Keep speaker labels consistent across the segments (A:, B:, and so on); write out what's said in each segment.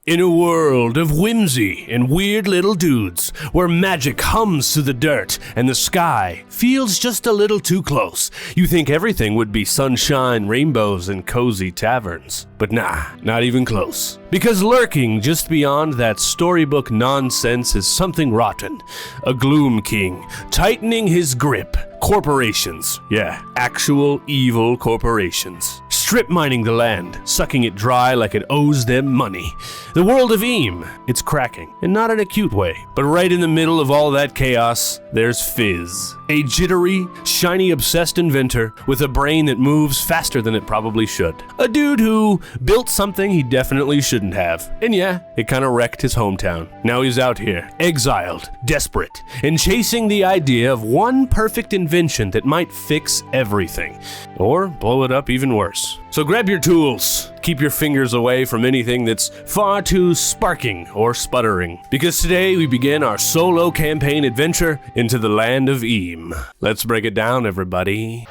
A: In a world of whimsy and weird little dudes, where magic hums through the dirt and the sky feels just a little too close, you think everything would be sunshine, rainbows, and cozy taverns. But nah, not even close. Because lurking just beyond that storybook nonsense is something rotten. A gloom king, tightening his grip. Corporations. Yeah, actual evil corporations. Strip mining the land, sucking it dry like it owes them money. The world of Eam, it's cracking, and not in a cute way. But right in the middle of all that chaos, there's Fizz. A jittery, shiny obsessed inventor with a brain that moves faster than it probably should. A dude who built something he definitely shouldn't have. And yeah, it kinda wrecked his hometown. Now he's out here, exiled, desperate, and chasing the idea of one perfect invention that might fix everything. Or blow it up even worse. So grab your tools. Keep your fingers away from anything that's far too sparking or sputtering. Because today we begin our solo campaign adventure into the land of Eam. Let's break it down, everybody.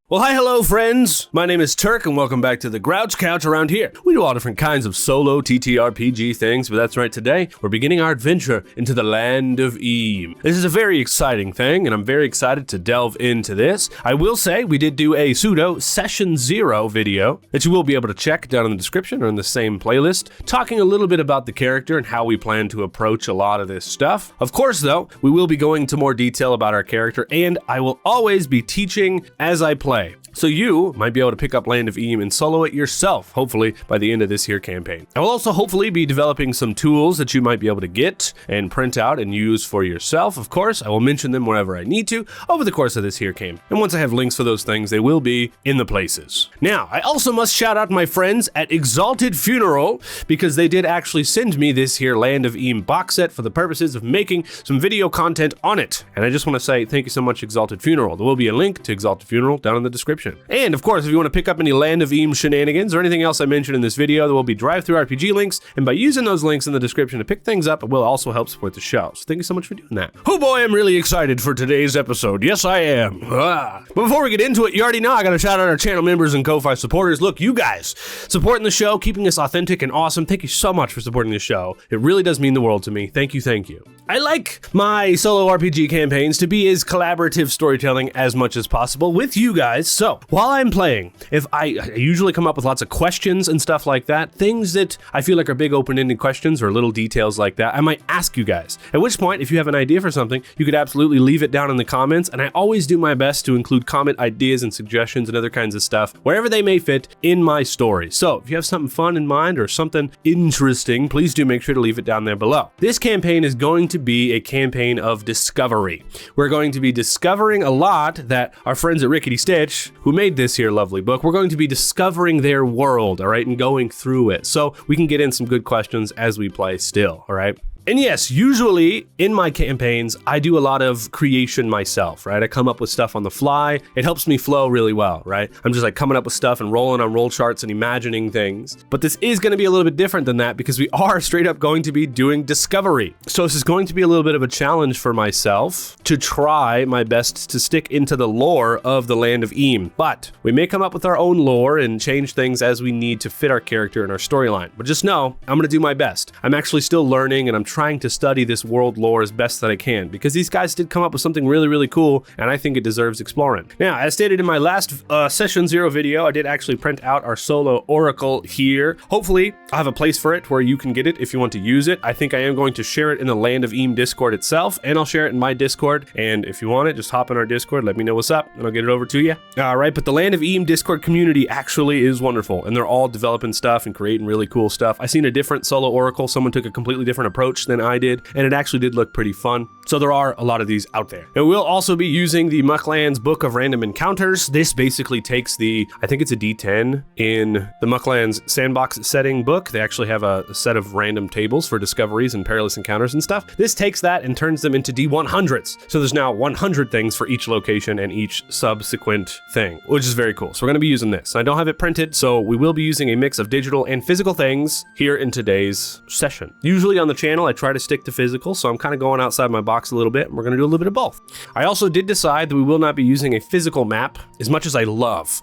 A: Well, hi, hello, friends. My name is Turk, and welcome back to the Grouch Couch. Around here, we do all different kinds of solo TTRPG things, but that's right, today, we're beginning our adventure into the land of Eam. This is a very exciting thing, and I'm very excited to delve into this. I will say, we did do a pseudo Session 0 video that you will be able to check down in the description or in the same playlist, talking a little bit about the character and how we plan to approach a lot of this stuff. Of course, though, we will be going into more detail about our character, and I will always be teaching as I play. So you might be able to pick up Land of Eam and solo it yourself, hopefully by the end of this here campaign. I will also hopefully be developing some tools that you might be able to get and print out and use for yourself. Of course, I will mention them wherever I need to over the course of this here campaign. And once I have links for those things, they will be in the places. Now, I also must shout out my friends at Exalted Funeral, because they did actually send me this here Land of Eam box set for the purposes of making some video content on it. And I just want to say thank you so much, Exalted Funeral. There will be a link to Exalted Funeral down in the description. And of course, if you want to pick up any Land of Eam shenanigans or anything else I mentioned in this video, there will be drive-thru RPG links, and by using those links in the description to pick things up, it will also help support the show. So thank you so much for doing that. Oh boy, I'm really excited for today's episode. Yes, I am. But before we get into it, you already know I gotta shout out our channel members and Ko-Fi supporters. Look, you guys supporting the show, keeping us authentic and awesome. Thank you so much for supporting the show. It really does mean the world to me. Thank you, thank you. I like my solo RPG campaigns to be as collaborative storytelling as much as possible with you guys. So while I'm playing, if I usually come up with lots of questions and stuff like that, things that I feel like are big open-ended questions or little details like that, I might ask you guys. At which point, if you have an idea for something, you could absolutely leave it down in the comments, and I always do my best to include comment ideas and suggestions and other kinds of stuff wherever they may fit in my story. So if you have something fun in mind or something interesting, please do make sure to leave it down there below. This campaign is going to be a campaign of discovery. We're going to be discovering a lot that our friends at Rickety Stitch, who made this here lovely book, we're going to be discovering their world, all right, and going through it. So we can get in some good questions as we play still, all right? And yes, usually in my campaigns, I do a lot of creation myself, right? I come up with stuff on the fly. It helps me flow really well, right? I'm just like coming up with stuff and rolling on roll charts and imagining things. But this is going to be a little bit different than that because we are straight up going to be doing discovery. So this is going to be a little bit of a challenge for myself to try my best to stick into the lore of the Land of Eam. But we may come up with our own lore and change things as we need to fit our character and our storyline. But just know, I'm going to do my best. I'm actually still learning, and I'm trying to study this world lore as best that I can, because these guys did come up with something really, really cool, and I think it deserves exploring. Now, as stated in my last Session 0 video, I did actually print out our solo oracle here. Hopefully, I have a place for it where you can get it if you want to use it. I think I am going to share it in the Land of Eam Discord itself, and I'll share it in my Discord, and if you want it, just hop in our Discord, let me know what's up, and I'll get it over to you. All right, but the Land of Eam Discord community actually is wonderful, and they're all developing stuff and creating really cool stuff. I seen a different solo oracle. Someone took a completely different approach than I did, and it actually did look pretty fun. So there are a lot of these out there. And we'll also be using the Muklands Book of Random Encounters. This basically takes I think it's a D10 in the Muklands sandbox setting book. They actually have a set of random tables for discoveries and perilous encounters and stuff. This takes that and turns them into D100s. So there's now 100 things for each location and each subsequent thing, which is very cool. So we're going to be using this. I don't have it printed, so we will be using a mix of digital and physical things here in today's session. Usually on the channel, I try to stick to physical, so I'm kind of going outside my box a little bit, and we're going to do a little bit of both. I also did decide that we will not be using a physical map as much as I love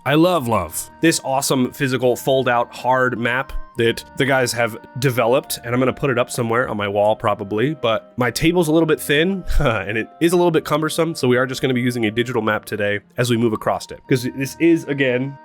A: this awesome physical fold-out hard map that the guys have developed, and I'm gonna put it up somewhere on my wall probably, but my table's a little bit thin and it is a little bit cumbersome, so we are just gonna be using a digital map today as we move across it, because this is, again,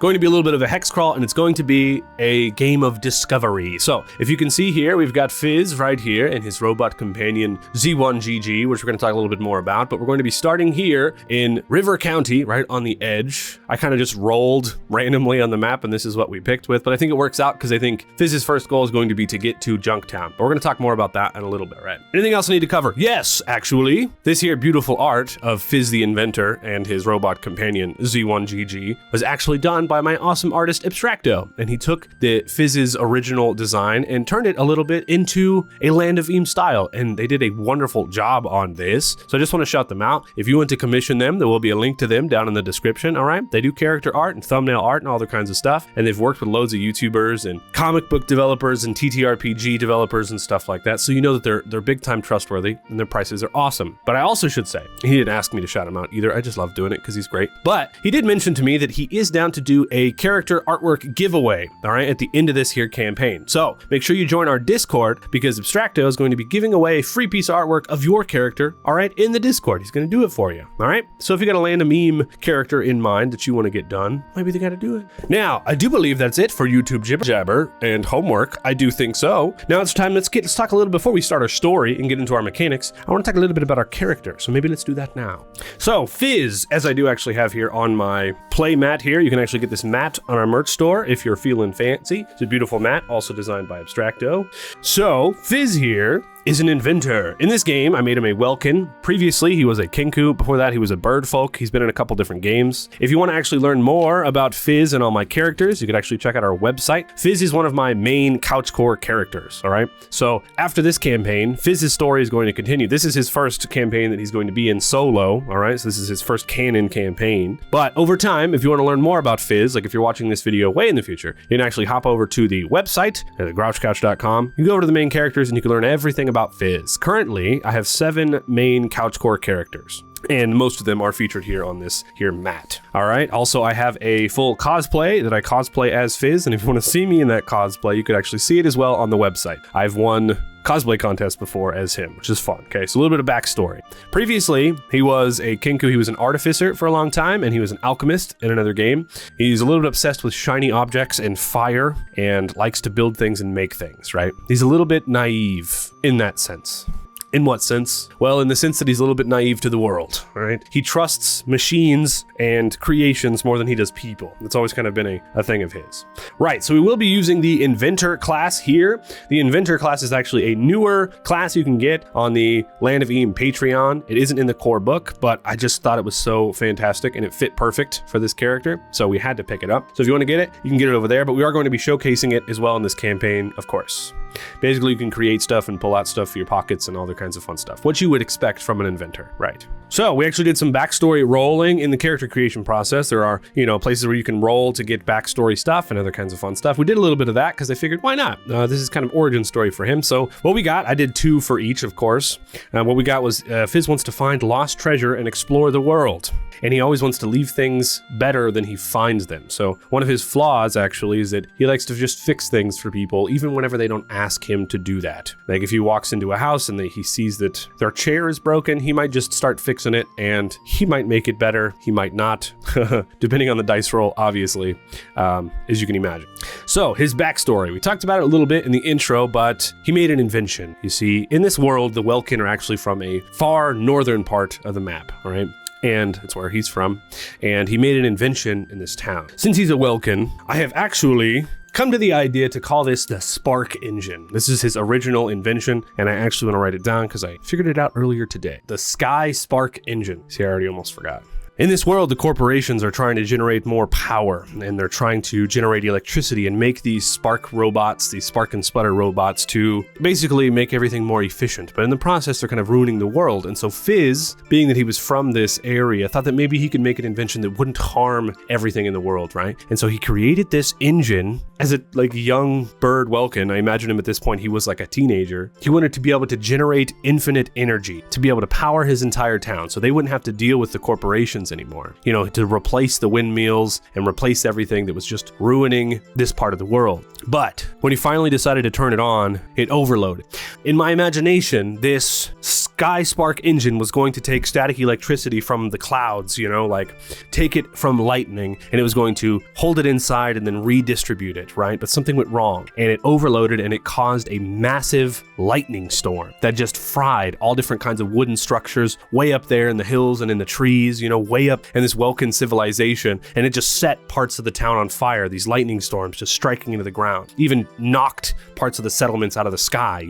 A: going to be a little bit of a hex crawl, and it's going to be a game of discovery. So if you can see here, we've got Fizz right here and his robot companion Z1GG, which we're going to talk a little bit more about, but we're going to be starting here in River County, right on the edge. I kind of just rolled randomly on the map, and this is what we picked with, but I think it works out because I think Fizz's first goal is going to be to get to Junktown, but we're going to talk more about that in a little bit, right? Anything else I need to cover? Yes, actually, this here beautiful art of Fizz the Inventor and his robot companion Z1GG was actually done by my awesome artist Abstracto, and he took the Fizz's original design and turned it a little bit into a Land of Eam style, and they did a wonderful job on this. So I just want to shout them out. If you want to commission them, there will be a link to them down in the description. All right, they do character art and thumbnail art and all other kinds of stuff, and they've worked with loads of YouTubers and comic book developers and TTRPG developers and stuff like that, so you know that they're big time trustworthy and their prices are awesome. But I also should say, he didn't ask me to shout him out either. I just love doing it because he's great, but he did mention to me that he is down to do a character artwork giveaway, all right, at the end of this here campaign. So make sure you join our Discord, because Abstracto is going to be giving away a free piece of artwork of your character, all right, in the Discord. He's going to do it for you, all right? So if you got a Land of Meme character in mind that you want to get done, maybe they got to do it. Now, I do believe that's it for YouTube Jibber and homework. I do think so. Now it's time, let's talk a little before we start our story and get into our mechanics. I want to talk a little bit about our character, so maybe let's do that now. So Fizz, as I do actually have here on my play mat here, you can actually get this mat on our merch store if you're feeling fancy. It's a beautiful mat, also designed by Abstracto. So Fizz here is an inventor. In this game, I made him a Welkin. Previously, he was a Kinku. Before that, he was a Birdfolk. He's been in a couple different games. If you want to actually learn more about Fizz and all my characters, you could actually check out our website. Fizz is one of my main couch core characters, all right? So after this campaign, Fizz's story is going to continue. This is his first campaign that he's going to be in solo, all right? So this is his first canon campaign. But over time, if you want to learn more about Fizz, like if you're watching this video way in the future, you can actually hop over to the website at thegrouchcouch.com. You can go over to the main characters and you can learn everything about Fizz. Currently, I have 7 main couch core characters, and most of them are featured here on this here mat. All right. Also, I have a full cosplay that I cosplay as Fizz, and if you want to see me in that cosplay, you could actually see it as well on the website. I've won cosplay contest before as him, which is fun. Okay, so a little bit of backstory. Previously, he was a Kinku. He was an artificer for a long time, and he was an alchemist in another game. He's a little bit obsessed with shiny objects and fire, and likes to build things and make things, right? He's a little bit naive in that sense. In what sense? Well, in the sense that he's a little bit naive to the world, right? He trusts machines and creations more than he does people. That's always kind of been a thing of his. Right, so we will be using the Inventor class here. The Inventor class is actually a newer class you can get on the Land of Eam Patreon. It isn't in the core book, but I just thought it was so fantastic and it fit perfect for this character, so we had to pick it up. So if you want to get it, you can get it over there, but we are going to be showcasing it as well in this campaign, of course. Basically, you can create stuff and pull out stuff for your pockets and all other kinds of fun stuff. What you would expect from an inventor, right? So we actually did some backstory rolling in the character creation process. There are, places where you can roll to get backstory stuff and other kinds of fun stuff. We did a little bit of that because I figured, why not? This is kind of origin story for him. So what we got, I did 2 for each, of course. What we got was Fizz wants to find lost treasure and explore the world. And he always wants to leave things better than he finds them. So one of his flaws actually is that he likes to just fix things for people, even whenever they don't ask him to do that. Like if he walks into a house and he sees that their chair is broken, he might just start fixing it, and he might make it better. He might not, depending on the dice roll, obviously, as you can imagine. So his backstory, we talked about it a little bit in the intro, but he made an invention. You see, in this world, the Welkin are actually from a far northern part of the map, all right? And it's where he's from, and he made an invention in this town. Since he's a Welkin, I have actually come to the idea to call this the Spark Engine. This is his original invention, and I actually want to write it down because I figured it out earlier today. The Sky Spark Engine. See, I already almost forgot. In this world, the corporations are trying to generate more power, and they're trying to generate electricity and make these spark robots, these spark and sputter robots, to basically make everything more efficient. But in the process, they're kind of ruining the world. And so Fizz, being that he was from this area, thought that maybe he could make an invention that wouldn't harm everything in the world, right? And so he created this engine as a young bird Welkin. I imagine him at this point, he was like a teenager. He wanted to be able to generate infinite energy, to be able to power his entire town, so they wouldn't have to deal with the corporations anymore, to replace the windmills and replace everything that was just ruining this part of the world. But when he finally decided to turn it on, it overloaded. In my imagination, this Sky Spark engine was going to take static electricity from the clouds, take it from lightning, and it was going to hold it inside and then redistribute it, right? But something went wrong, and it overloaded, and it caused a massive lightning storm that just fried all different kinds of wooden structures way up there in the hills and in the trees, way up in this Welkin civilization, and it just set parts of the town on fire, these lightning storms just striking into the ground, even knocked parts of the settlements out of the sky,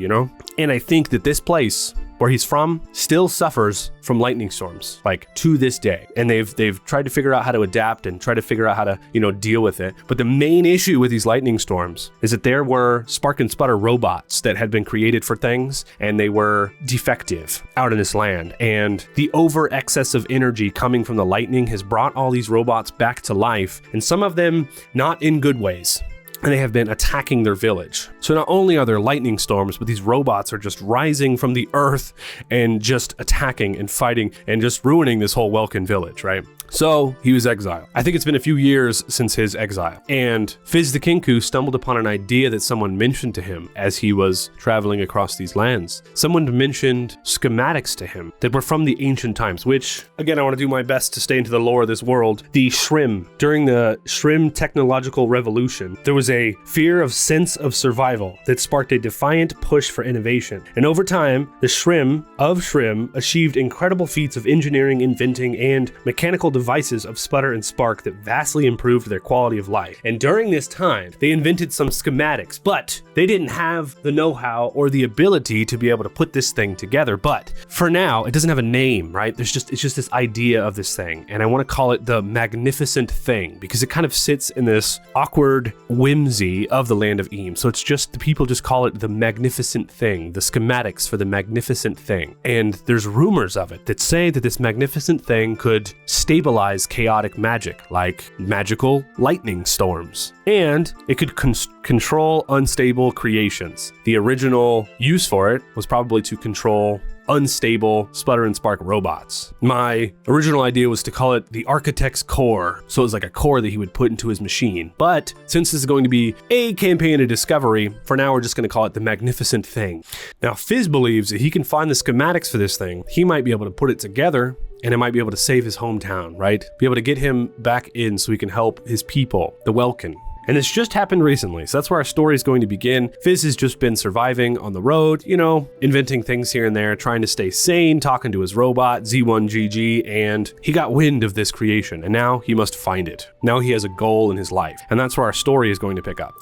A: And I think that this place where he's from still suffers from lightning storms, to this day. And they've tried to figure out how to adapt and try to figure out how to, deal with it. But the main issue with these lightning storms is that there were spark and sputter robots that had been created for things, and they were defective out in this land. And the over excess of energy coming from the lightning has brought all these robots back to life, and some of them not in good ways. And they have been attacking their village. So not only are there lightning storms, but these robots are just rising from the earth and just attacking and fighting and just ruining this whole Welkin village, right? So he was exiled. I think it's been a few years since his exile. And Fizz the Kinku stumbled upon an idea that someone mentioned to him as he was traveling across these lands. Someone mentioned schematics to him that were from the ancient times, which, again, I want to do my best to stay into the lore of this world. The Shrim. During the Shrim technological revolution, there was a fear of sense of survival that sparked a defiant push for innovation. And over time, the Shrim achieved incredible feats of engineering, inventing, and mechanical devices of sputter and spark that vastly improved their quality of life. And during this time, they invented some schematics, but they didn't have the know-how or the ability to be able to put this thing together. But for now, it doesn't have a name, right? It's just this idea of this thing. And I want to call it the Magnificent Thing, because it kind of sits in this awkward whimsy of the land of Eam. So it's just, the people just call it the Magnificent Thing, the schematics for the Magnificent Thing. And there's rumors of it that say that this Magnificent Thing could stabilize chaotic magic, like magical lightning storms. And it could control unstable creations. The original use for it was probably to control unstable sputter and spark robots. My original idea was to call it the Architect's Core, so it was like a core that he would put into his machine. But since this is going to be a campaign of discovery, for now we're just going to call it the Magnificent Thing. Now Fizz believes that he can find the schematics for this thing. He might be able to put it together, and it might be able to save his hometown, right? Be able to get him back in so he can help his people, the Welkin. And this just happened recently, so that's where our story is going to begin. Fizz has just been surviving on the road, inventing things here and there, trying to stay sane, talking to his robot, Z1GG, and he got wind of this creation, and now he must find it. Now he has a goal in his life, and that's where our story is going to pick up.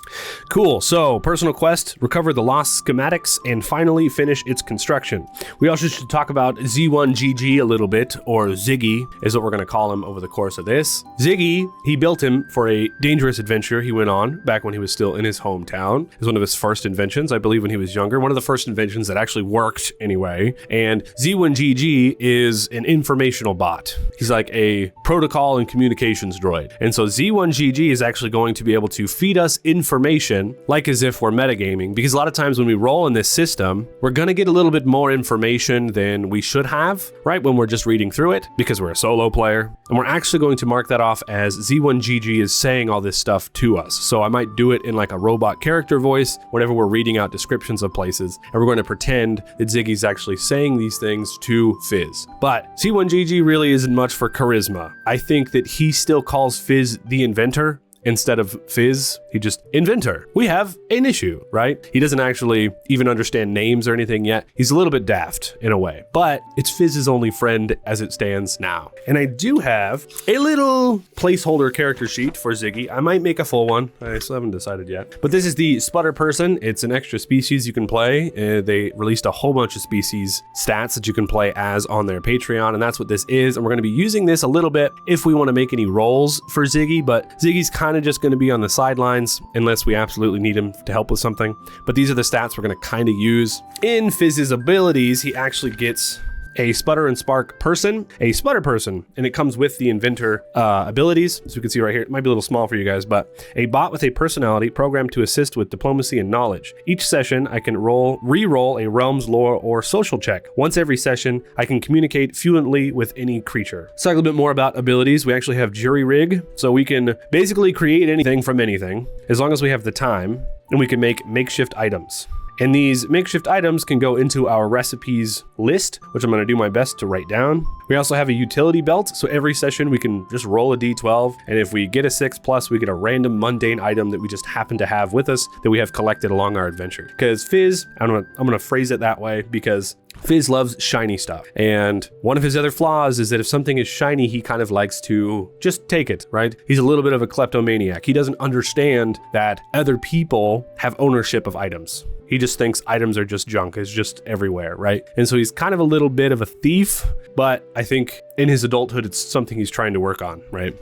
A: Cool, so personal quest, recover the lost schematics, and finally finish its construction. We also should talk about Z1GG a little bit, or Ziggy is what we're going to call him over the course of this. Ziggy, he built him for a dangerous adventure he went on back when he was still in his hometown. It was one of his first inventions, I believe, when he was younger. One of the first inventions that actually worked anyway. And Z1GG is an informational bot. He's like a protocol and communications droid. And so Z1GG is actually going to be able to feed us information like as if we're metagaming, because a lot of times when we roll in this system, we're going to get a little bit more information than we should have, right? When we're just reading through it, because we're a solo player. And we're actually going to mark that off as Z1GG is saying all this stuff to us. So I might do it in like a robot character voice whenever we're reading out descriptions of places, and we're going to pretend that Ziggy's actually saying these things to Fizz. But Z1GG really isn't much for charisma. I think that he still calls Fizz the Inventor, instead of Fizz, he just Inventor. We have an issue, right? He doesn't actually even understand names or anything yet. He's a little bit daft in a way, but it's Fizz's only friend as it stands now. And I do have a little placeholder character sheet for Ziggy. I might make a full one. I still haven't decided yet. But this is the Sputter Person. It's an extra species you can play. They released a whole bunch of species stats that you can play as on their Patreon, and that's what this is. And we're going to be using this a little bit if we want to make any roles for Ziggy, but Ziggy's kind of just going to be on the sidelines unless we absolutely need him to help with something. But these are the stats we're going to kind of use. In Fizz's abilities, he actually gets a Sputter and Spark person, a Sputter Person, and it comes with the Inventor abilities. So you can see right here, it might be a little small for you guys, but a bot with a personality programmed to assist with diplomacy and knowledge. Each session, I can re-roll a realms, lore, or social check. Once every session, I can communicate fluently with any creature. Let's talk a little bit more about abilities. We actually have Jury Rig, so we can basically create anything from anything, as long as we have the time, and we can make makeshift items. And these makeshift items can go into our recipes list, which I'm going to do my best to write down. We also have a utility belt, so every session we can just roll a d12, and if we get a 6+, we get a random mundane item that we just happen to have with us that we have collected along our adventure. Because Fizz, I'm gonna phrase it that way because Fizz loves shiny stuff. And one of his other flaws is that if something is shiny, he kind of likes to just take it, right? He's a little bit of a kleptomaniac. He doesn't understand that other people have ownership of items. He just thinks items are just junk. It's just everywhere, right? And so he's kind of a little bit of a thief, but I think in his adulthood, it's something he's trying to work on, right?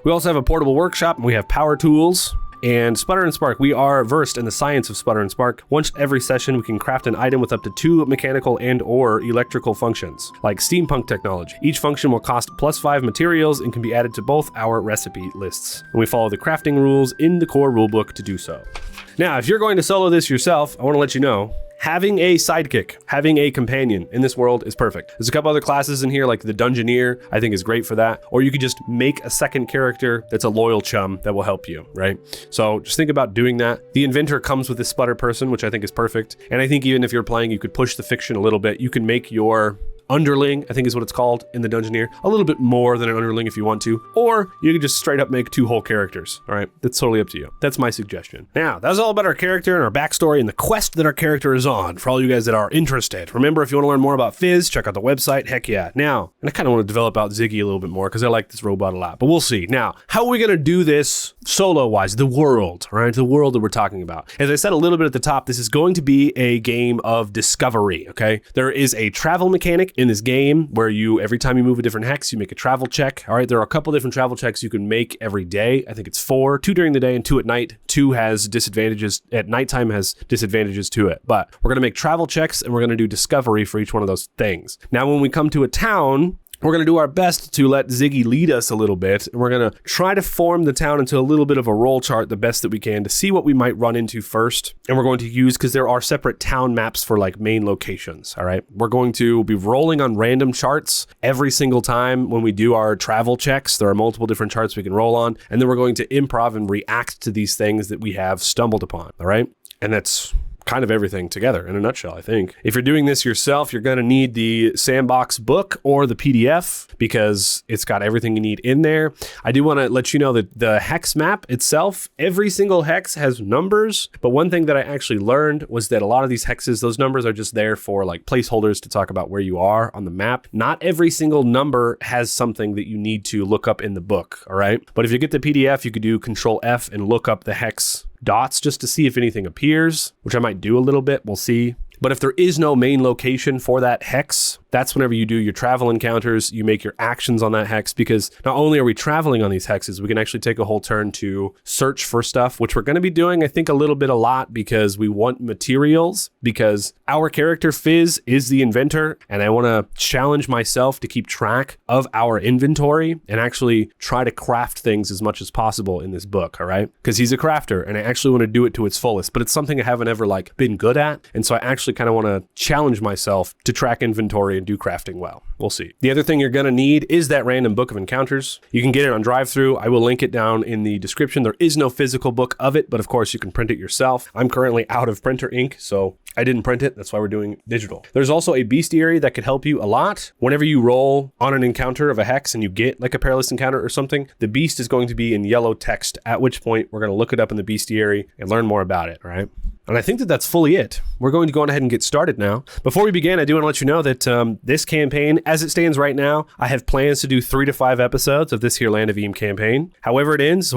A: We also have a portable workshop, and we have power tools. And Sputter and Spark, we are versed in the science of Sputter and Spark. Once every session, we can craft an item with up to 2 mechanical and or electrical functions, like steampunk technology. Each function will cost +5 materials and can be added to both our recipe lists. And we follow the crafting rules in the core rulebook to do so. Now, if you're going to solo this yourself, I want to let you know, having a sidekick, having a companion in this world is perfect. There's a couple other classes in here, like the Dungeoneer, I think is great for that. Or you could just make a second character that's a loyal chum that will help you, right? So just think about doing that. The Inventor comes with this Sputter Person, which I think is perfect. And I think even if you're playing, you could push the fiction a little bit. You can make your underling, I think is what it's called in the Dungeoneer, a little bit more than an underling if you want to, or you could just straight up make 2 whole characters. All right, that's totally up to you. That's my suggestion. Now, that was all about our character and our backstory and the quest that our character is on for all you guys that are interested. Remember, if you want to learn more about Fizz, check out the website. Heck yeah. Now, and I kind of want to develop out Ziggy a little bit more because I like this robot a lot, but we'll see. Now, how are we going to do this solo-wise? The world, right? The world that we're talking about. As I said a little bit at the top, this is going to be a game of discovery, okay? There is a travel mechanic in this game where every time you move a different hex, you make a travel check. All right, there are a couple different travel checks you can make every day. I think it's 4, 2 during the day and 2 at night. 2 has disadvantages at nighttime, has disadvantages to it. But we're going to make travel checks and we're going to do discovery for each one of those things. Now, when we come to a town, we're going to do our best to let Ziggy lead us a little bit, and we're going to try to form the town into a little bit of a roll chart the best that we can to see what we might run into first. And we're going to use, because there are separate town maps for like main locations, all right? We're going to be rolling on random charts every single time when we do our travel checks. There are multiple different charts we can roll on, and then we're going to improv and react to these things that we have stumbled upon, all right? And that's kind of everything together in a nutshell, I think. If you're doing this yourself, you're going to need the sandbox book or the PDF because it's got everything you need in there. I do want to let you know that the hex map itself, every single hex has numbers, but one thing that I actually learned was that a lot of these hexes, those numbers are just there for like placeholders to talk about where you are on the map. Not every single number has something that you need to look up in the book, all right? But if you get the PDF, you could do Control F and look up the hex dots just to see if anything appears, which I might do a little bit. We'll see. But if there is no main location for that hex, that's whenever you do your travel encounters, you make your actions on that hex, because not only are we traveling on these hexes, we can actually take a whole turn to search for stuff, which we're going to be doing, I think, a lot because we want materials, because our character Fizz is the inventor, and I want to challenge myself to keep track of our inventory and actually try to craft things as much as possible in this book, all right? Because he's a crafter, and I actually want to do it to its fullest, but it's something I haven't ever been good at, and so I actually kind of want to challenge myself to track inventory and and do crafting well. We'll see. The other thing you're going to need is that random book of encounters. You can get it on drive-thru. I will link it down in the description. There is no physical book of it, but of course you can print it yourself. I'm currently out of printer ink, so I didn't print it. That's why we're doing digital. There's also a bestiary that could help you a lot. Whenever you roll on an encounter of a hex and you get like a perilous encounter or something, the beast is going to be in yellow text, at which point we're going to look it up in the bestiary and learn more about it, all right? And I think that that's fully it. We're going to go on ahead and get started now. Before we begin, I do want to let you know that this campaign, as it stands right now, I have plans to do 3 to 5 episodes of this here Land of Eam campaign. However it ends.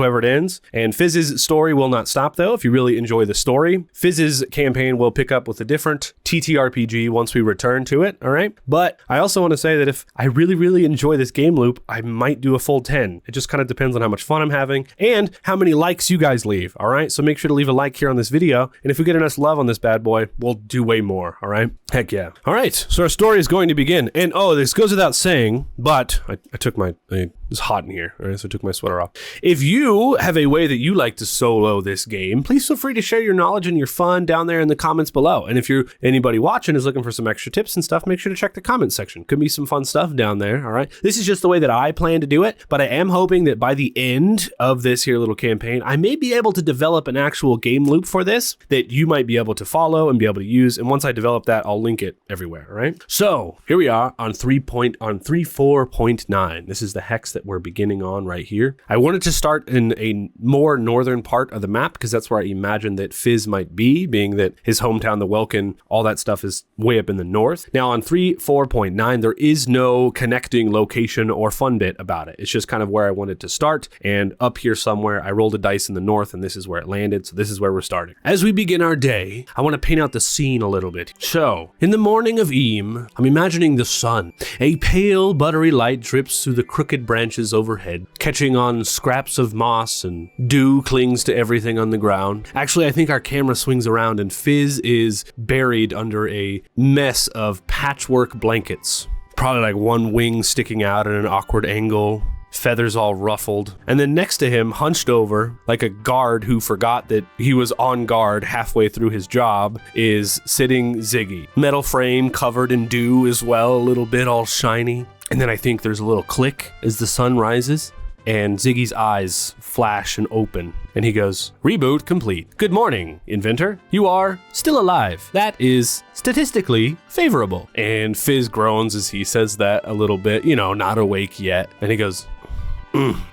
A: And Fizz's story will not stop, though, if you really enjoy the story. Fizz's campaign will pick up with a different TTRPG once we return to it, all right? But I also want to say that if I really, really enjoy this game loop, I might do a full 10. It just kind of depends on how much fun I'm having and how many likes you guys leave, all right? So make sure to leave a like here on this video, and if we get enough love on this bad boy, we'll do way more, all right? Heck yeah. All right, so our story is going to begin. And this goes without saying, but I took my, it's hot in here, all right? So I took my sweater off. If you have a way that you like to solo this game, please feel free to share your knowledge and your fun down there in the comments below. And if anybody watching is looking for some extra tips and stuff, make sure to check the comment section. Could be some fun stuff down there, all right? This is just the way that I plan to do it, but I am hoping that by the end of this here little campaign, I may be able to develop an actual game loop for this that you might be able to follow and be able to use. And once I develop that, I'll link it everywhere, all right? So here we are on 3.4.9. This is the hex that we're beginning on right here. I wanted to start in a more northern part of the map because that's where I imagined that Fizz might be, being that his hometown, the Welkin, all that stuff is way up in the north. Now on 3.4.9, there is no connecting location or fun bit about it. It's just kind of where I wanted to start. And up here somewhere, I rolled a dice in the north and this is where it landed. So this is where we're starting. As we begin our day, I want to paint out the scene a little bit. So, in the morning of Eam, I'm imagining the sun. A pale, buttery light drips through the crooked branches overhead, catching on scraps of moss, and dew clings to everything on the ground. Actually, I think our camera swings around and Fizz is buried under a mess of patchwork blankets. Probably like one wing sticking out at an awkward angle. Feathers all ruffled. And then next to him, hunched over, like a guard who forgot that he was on guard halfway through his job, is sitting Ziggy. Metal frame covered in dew as well, a little bit all shiny. And then I think there's a little click as the sun rises, and Ziggy's eyes flash and open, and he goes, "Reboot complete. Good morning, Inventor. You are still alive. That is statistically favorable." And Fizz groans as he says that a little bit, not awake yet. And he goes,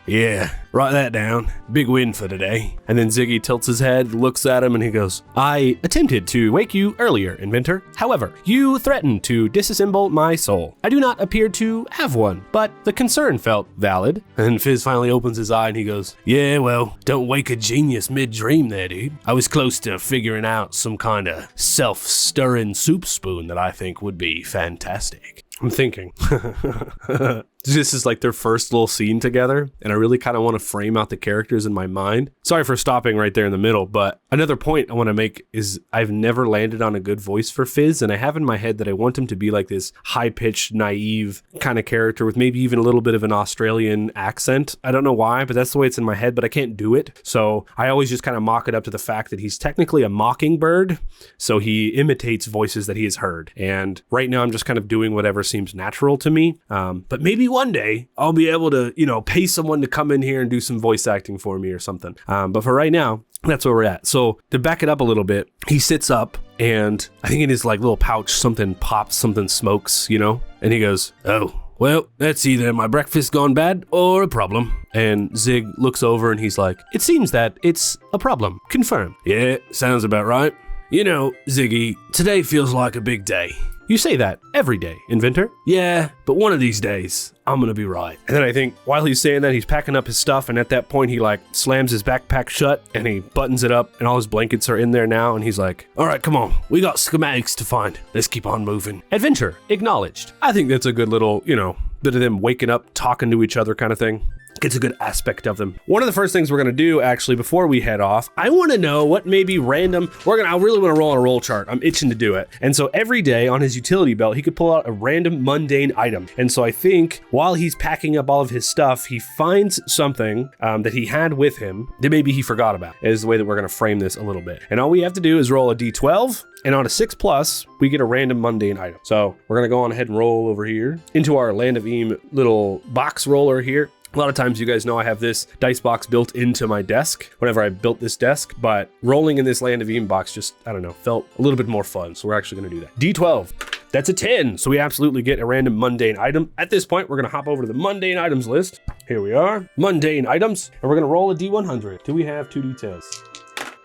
A: "Yeah, write that down. Big win for today." And then Ziggy tilts his head, looks at him, and he goes, "I attempted to wake you earlier, Inventor. However, you threatened to disassemble my soul. I do not appear to have one, but the concern felt valid." And Fizz finally opens his eye and he goes, "Yeah, well, don't wake a genius mid-dream there, dude. I was close to figuring out some kind of self-stirring soup spoon that I think would be fantastic." I'm thinking, this is like their first little scene together, and I really kind of want to frame out the characters in my mind. Sorry for stopping right there in the middle, but another point I want to make is I've never landed on a good voice for Fizz, and I have in my head that I want him to be like this high-pitched, naive kind of character with maybe even a little bit of an Australian accent. I don't know why, but that's the way it's in my head, but I can't do it. So I always just kind of mock it up to the fact that he's technically a mockingbird, so he imitates voices that he has heard. And right now I'm just kind of doing whatever seems natural to me, but maybe one day I'll be able to pay someone to come in here and do some voice acting for me or something, but for right now that's where we're at. So to back it up a little bit, he sits up and I think in his like little pouch something pops, something smokes, and he goes, "Oh, well, that's either my breakfast gone bad or a problem." And Zig looks over and he's like, "It seems that it's a problem. Confirm." "Yeah, sounds about right. Ziggy, today feels like a big day." "You say that every day, Inventor." "Yeah, but one of these days, I'm gonna be right." And then I think while he's saying that, he's packing up his stuff, and at that point he like slams his backpack shut and he buttons it up, and all his blankets are in there now, and he's like, "All right, come on, we got schematics to find. Let's keep on moving." Adventure acknowledged. I think that's a good little, bit of them waking up, talking to each other kind of thing. gets a good aspect of them. One of the first things we're gonna do, actually, before we head off, I wanna know what may be random. I really wanna roll on a roll chart. I'm itching to do it. And so every day on his utility belt, he could pull out a random mundane item. And so I think while he's packing up all of his stuff, he finds something that he had with him that maybe he forgot about, is the way that we're gonna frame this a little bit. And all we have to do is roll a D12, and on a 6+, we get a random mundane item. So we're gonna go on ahead and roll over here into our Land of Eam little box roller here. A lot of times you guys know I have this dice box built into my desk whenever I built this desk, but rolling in this Land of Eam box just, I don't know, felt a little bit more fun. So we're actually gonna do that. D12, that's a 10. So we absolutely get a random mundane item. At this point, we're gonna hop over to the mundane items list. Here we are, mundane items, and we're gonna roll a D100. Do we have 2D10s?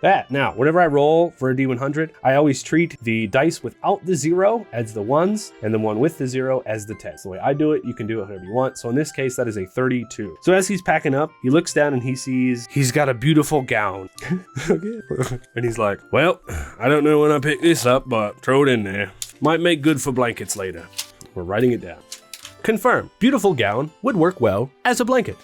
A: That. Now, whenever I roll for a D100, I always treat the dice without the 0 as the 1s and the one with the 0 as the 10s. The way I do it, you can do it however you want. So in this case, that is a 32. So as he's packing up, he looks down and he sees he's got a beautiful gown. And he's like, well, I don't know when I picked this up, but throw it in there. Might make good for blankets later. We're writing it down. Confirm. Beautiful gown would work well as a blanket.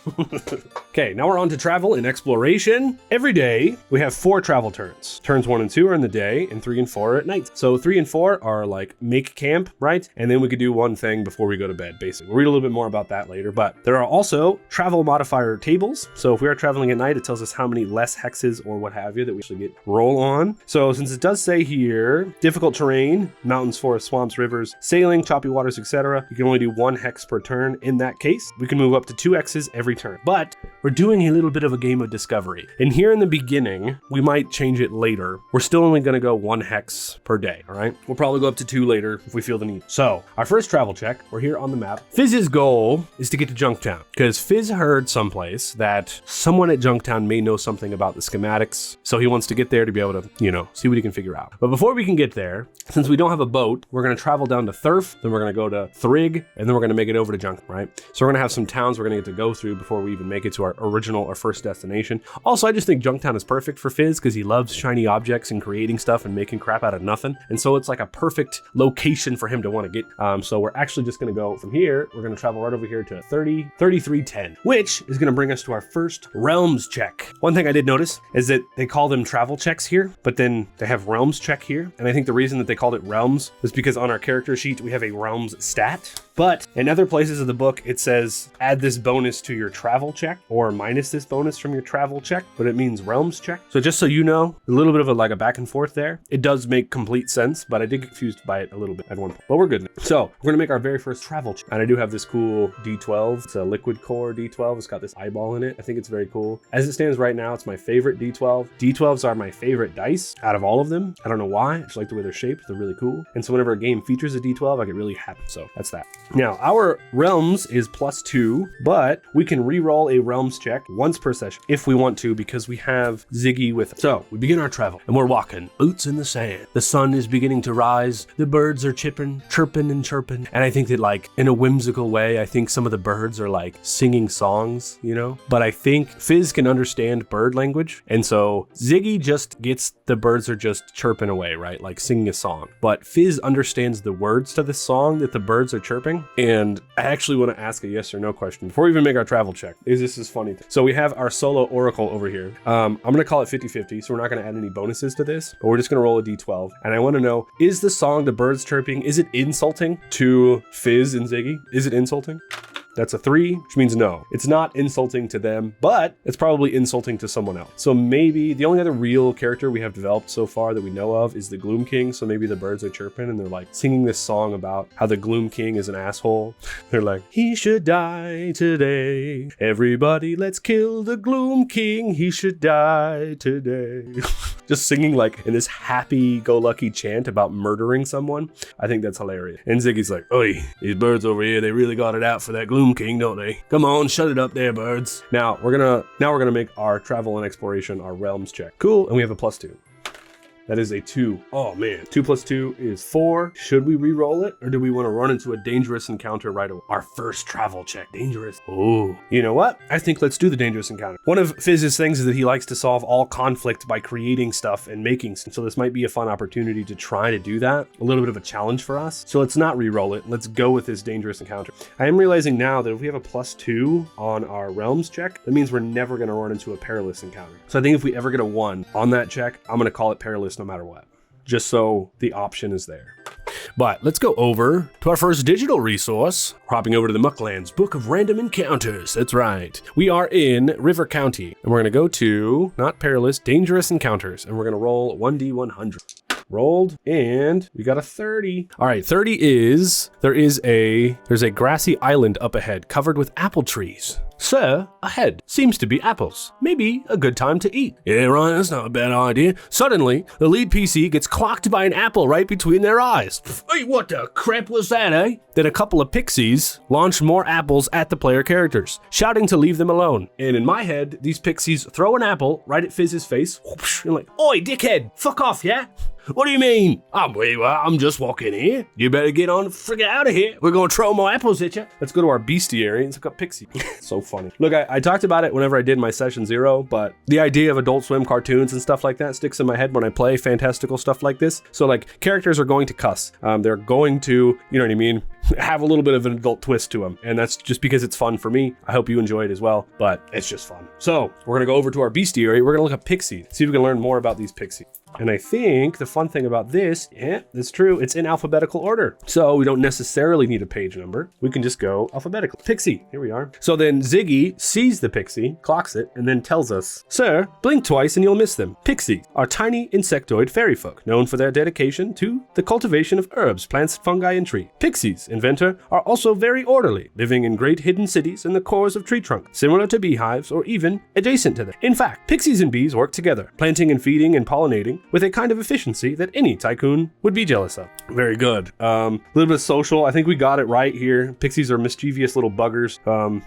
A: Okay, now we're on to travel and exploration. Every day we have 4 travel turns. Turns 1 and 2 are in the day, and 3 and 4 are at night. So 3 and 4 are like make camp, right? And then we could do one thing before we go to bed, basically. We'll read a little bit more about that later, but there are also travel modifier tables. So if we are traveling at night, it tells us how many less hexes or what have you that we actually get roll on. So since it does say here, difficult terrain, mountains, forests, swamps, rivers, sailing, choppy waters, etc., you can only do 1 hex per turn. In that case, we can move up to 2 hexes every turn, but we're doing a little bit of a game of discovery. And here in the beginning, we might change it later. We're still only going to go 1 hex per day, all right? We'll probably go up to 2 later if we feel the need. So our first travel check, we're here on the map. Fizz's goal is to get to Junktown because Fizz heard someplace that someone at Junktown may know something about the schematics. So he wants to get there to be able to, see what he can figure out. But before we can get there, since we don't have a boat, we're going to travel down to Thurf, then we're going to go to Thrigg, and then we're going to make it over to Junk, right? So we're going to have some towns we're going to get to go through before we even make it to our original or first destination. Also, I just think Junktown is perfect for Fizz because he loves shiny objects and creating stuff and making crap out of nothing. And so it's like a perfect location for him to want to get. So we're actually just going to go from here. We're going to travel right over here to 3310, which is going to bring us to our first realms check. One thing I did notice is that they call them travel checks here, but then they have realms check here. And I think the reason that they called it realms was because on our character sheet, we have a realms stat. But in other places of the book, it says add this bonus to your travel check or minus this bonus from your travel check, but it means realms check. So just so you know, a little bit of a back and forth there. It does make complete sense, but I did get confused by it a little bit at one point, but we're good now. So we're gonna make our very first travel check. And I do have this cool D12. It's a liquid core D12. It's got this eyeball in it. I think it's very cool. As it stands right now, it's my favorite D12. D12s are my favorite dice out of all of them. I don't know why. I just like the way they're shaped. They're really cool. And so whenever a game features a D12, I get really happy. So that's that. Now, our realms is +2, but we can re-roll a realms check once per session if we want to, because we have Ziggy with us. So we begin our travel and we're walking, boots in the sand. The sun is beginning to rise. The birds are chirping and chirping. And I think that in a whimsical way, I think some of the birds are singing songs, but I think Fizz can understand bird language. And so Ziggy just gets the birds are just chirping away, right? Like singing a song, but Fizz understands the words to the song that the birds are chirping. And I actually want to ask a yes or no question before we even make our travel check. This is funny. So we have our solo oracle over here. I'm going to call it 50-50. So we're not going to add any bonuses to this, but we're just going to roll a D12. And I want to know, is the song the birds chirping, is it insulting to Fizz and Ziggy? Is it insulting? That's a 3, which means no. It's not insulting to them, but it's probably insulting to someone else. So maybe the only other real character we have developed so far that we know of is the Gloom King. So maybe the birds are chirping and they're singing this song about how the Gloom King is an asshole. They're like, he should die today. Everybody, let's kill the Gloom King. He should die today. Just singing in this happy-go-lucky chant about murdering someone. I think that's hilarious. And Ziggy's like, oi, these birds over here, they really got it out for that Gloom King, don't they? Come on, shut it up there, birds. Now we're gonna make our travel and exploration our realms check. Cool, and we have a +2. That is a 2. Oh man, 2 plus 2 is 4. Should we re-roll it, or do we want to run into a dangerous encounter right away? Our first travel check, dangerous. Oh, you know what? I think let's do the dangerous encounter. One of Fizz's things is that he likes to solve all conflict by creating stuff and making stuff. So this might be a fun opportunity to try to do that. A little bit of a challenge for us. So let's not re-roll it. Let's go with this dangerous encounter. I am realizing now that if we have a +2 on our realms check, that means we're never going to run into a perilous encounter. So I think if we ever get a 1 on that check, I'm going to call it perilous no matter what, just so the option is there. But let's go over to our first digital resource. Hopping over to the Muklands Book of Random Encounters. That's right. We are in River County, and we're going to go to, not perilous, dangerous encounters, and we're going to roll 1d100. Rolled, and we got a 30. All right, 30 is, there's a grassy island up ahead covered with apple trees. Sir, ahead seems to be apples. Maybe a good time to eat. Yeah, right, that's not a bad idea. Suddenly, the lead PC gets clocked by an apple right between their eyes. Hey, what the crap was that, eh? Then a couple of pixies launch more apples at the player characters, shouting to leave them alone. And in my head, these pixies throw an apple right at Fizz's face, and like, oi, dickhead, fuck off, yeah? What do you mean? I'm just walking here. You better get on, friggin' out of here. We're gonna throw more apples at you. Let's go to our bestiary and look up Pixie. So funny. Look, I talked about it whenever I did my session 0, but the idea of Adult Swim cartoons and stuff like that sticks in my head when I play fantastical stuff like this. So like, characters are going to cuss. They're going to, you know what I mean, have a little bit of an adult twist to them. And that's just because it's fun for me. I hope you enjoy it as well, but it's just fun. So we're gonna go over to our bestiary. We're gonna look up Pixie, see if we can learn more about these pixies. And I think the fun thing about this, that's true, it's in alphabetical order. So we don't necessarily need a page number. We can just go alphabetical. Pixie, here we are. So then Ziggy sees the pixie, clocks it, and then tells us, Sir, blink twice and you'll miss them. Pixies are tiny insectoid fairy folk, known for their dedication to the cultivation of herbs, plants, fungi, and trees. Pixies, Inventor, are also very orderly, living in great hidden cities in the cores of tree trunk, similar to beehives or even adjacent to them. In fact, pixies and bees work together, planting and feeding and pollinating, with a kind of efficiency that any tycoon would be jealous of. Very good. A little bit of social. I think we got it right here. Pixies are mischievous little buggers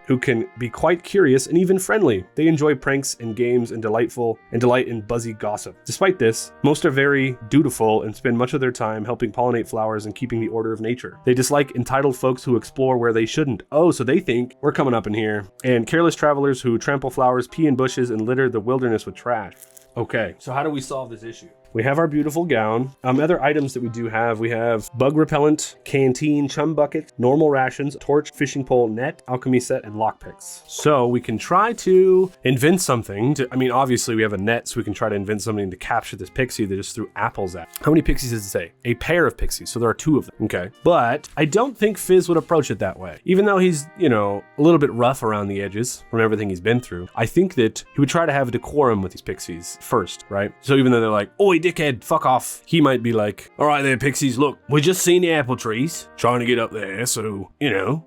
A: who can be quite curious and even friendly. They enjoy pranks and games and delight in buzzy gossip. Despite this, most are very dutiful and spend much of their time helping pollinate flowers and keeping the order of nature. They dislike entitled folks who explore where they shouldn't. Oh, so they think we're coming up in here. And careless travelers who trample flowers, pee in bushes, and litter the wilderness with trash. Okay, so how do we solve this issue? We have our beautiful gown. Other items that we do have, we have bug repellent, canteen, chum bucket, normal rations, torch, fishing pole, net, alchemy set, and lockpicks. So we can try to invent something obviously we have a net, so we can try to invent something to capture this pixie that just threw apples at. How many pixies does it say? A pair of pixies, so there are 2 of them. Okay, but I don't think Fizz would approach it that way. Even though he's, a little bit rough around the edges from everything he's been through, I think that he would try to have a decorum with these pixies first, right? So even though they're like, oi, dickhead, fuck off, he might be like, all right there, pixies, look, we just seen the apple trees, trying to get up there, so,